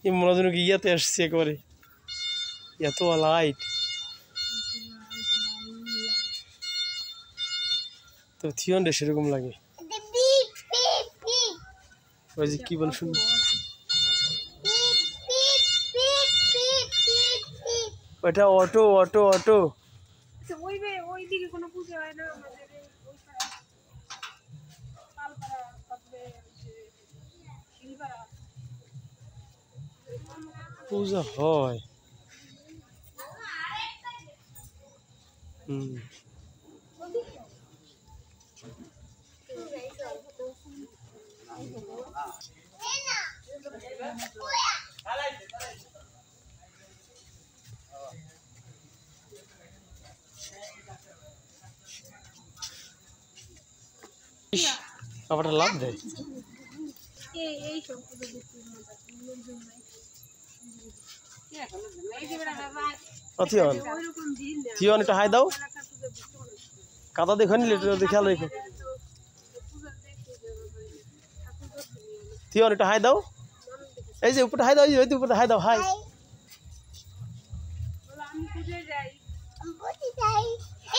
মনে যেন ইয়াতে আসছে একেবারে এত লাইট তো থিয়ন রে সেরকম লাগে ওই যে কি বল শুনি ওটা অটো অটো অটো ওই দিকে কোনো পূজা হয় না আমাদের ওই পালপাড়া তারপরে শিলপাড়া পূজা হয় আবার লাভ দেয় থিয়ন এটা হাই দাও কাদা দেখো নি খেয়াল রেখো থিয়ন এটা হাই দাও এই যে উপরে হাই দাও এই যে উপরে হাই দাও হাই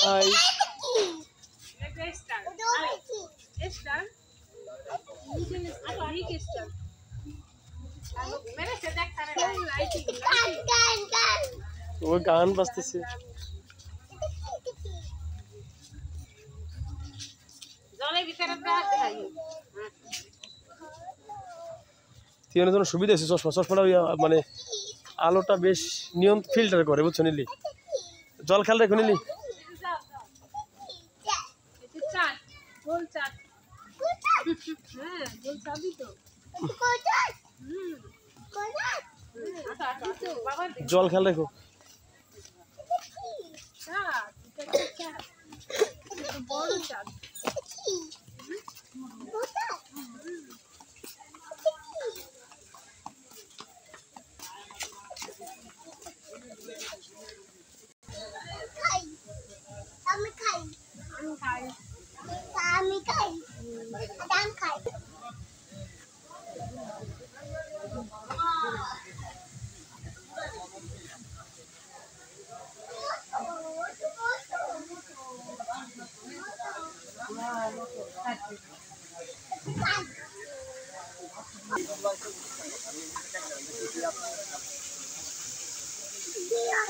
হাই ও গান বাজতেছে থিয়নের জন্য সুবিধা আছে চশমাটা মানে আলোটা বেশ নিয়ম ফিল্টার করে বুঝছো নিলি জল খেয়াল রেখো নিলি জল খেয়াল রেখো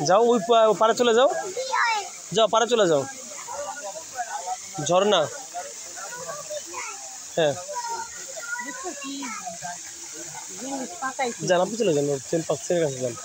যাও ওই পারে চলে যাও যাও পারে চলে যাও ঝর্ণা হ্যাঁ যান আপনি চলে যান পাশের কাছে যান